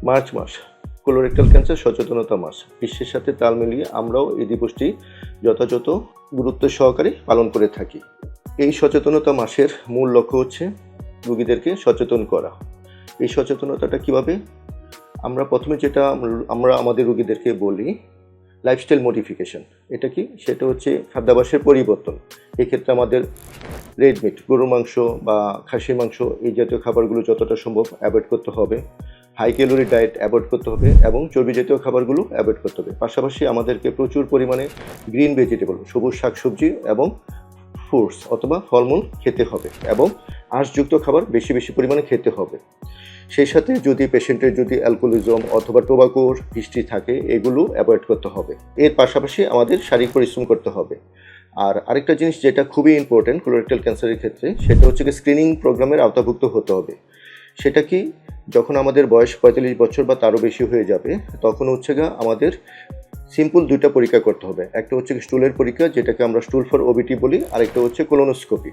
March মাস colorectal cancer সচেতনতা মাস। বিশ্বের সাথে তাল মিলিয়ে আমরাও এই দিবসটি যথাযথ গুরুত্ব সহকারে পালন করে থাকি। এই সচেতনতা মাসের মূল লক্ষ্য হচ্ছে রোগীদেরকে সচেতন করা। এই সচেতনতাটা কিভাবে? আমরা প্রথমে যেটা আমরা আমাদের রোগীদেরকে বলি লাইফস্টাইল মডিফিকেশন। এটা কি? সেটা হচ্ছে খাদ্যাভ্যাসের পরিবর্তন। এক্ষেত্রে আমাদের রেড মিট, গরুর মাংস বা খাসির মাংস এই জাতীয় খাবারগুলো যতটা সম্ভব অ্যাভয়েড করতে হবে। হাই ক্যালোরি ডায়েট অ্যাভয়েড করতে হবে এবং চর্বি জাতীয় খাবারগুলো অ্যাভয়েড করতে হবে। পাশাপাশি আমাদেরকে প্রচুর পরিমাণে গ্রিন ভেজিটেবল, সবুজ শাকসবজি এবং ফ্রুটস অথবা ফলমূল খেতে হবে এবং আঁশযুক্ত খাবার বেশি বেশি পরিমাণে খেতে হবে। সেই সাথে যদি পেশেন্টের যদি অ্যালকোহলিজম অথবা টোবাকোর হিস্ট্রি থাকে, এগুলো অ্যাভয়েড করতে হবে। এর পাশাপাশি আমাদের শারীরিক পরিশ্রম করতে হবে। আর আরেকটা জিনিস যেটা খুবই ইম্পর্টেন্ট কোলোরেক্টাল ক্যান্সারের ক্ষেত্রে, সেটা হচ্ছে কি স্ক্রিনিং প্রোগ্রামের আওতাভুক্ত হতে হবে। সেটা কি? যখন আমাদের বয়স 45 বছর বা তারও বেশি হয়ে যাবে, তখন হচ্ছে আমাদের সিম্পল দুইটা পরীক্ষা করতে হবে। একটা হচ্ছে স্টুলের পরীক্ষা, যেটাকে আমরা স্টুল ফর ওবিটি বলি, আরেকটা হচ্ছে কোলোনোস্কোপি।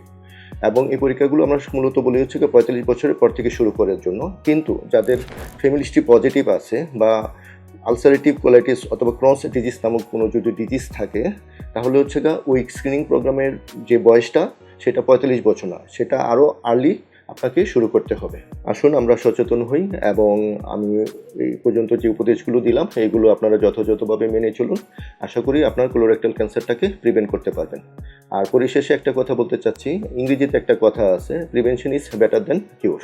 এবং এই পরীক্ষাগুলো আমরা মূলত বলি হচ্ছে 45 বছরের পর থেকে শুরু করার জন্য। কিন্তু যাদের ফ্যামিলি হিস্ট্রি পজিটিভ আছে বা আলসারেটিভ কোলাইটিস অথবা ক্রনস ডিজিজ নামক কোনো যদি ডিজিজ থাকে, তাহলে হচ্ছে ওই স্ক্রিনিং প্রোগ্রামের যে বয়সটা সেটা 45 বছর না, সেটা আরও আর্লি আপনাকে শুরু করতে হবে। আসুন আমরা সচেতন হই এবং আমি এই পর্যন্ত যে উপদেশগুলো দিলাম এগুলো আপনারা যথাযথভাবে মেনে চলুন। আশা করি আপনার কোলোরেক্টাল ক্যান্সারটাকে প্রিভেন্ট করতে পারবেন। আর পরিশেষে একটা কথা বলতে চাচ্ছি, ইংরেজিতে একটা কথা আছে, প্রিভেনশন ইজ বেটার দ্যান কিউর।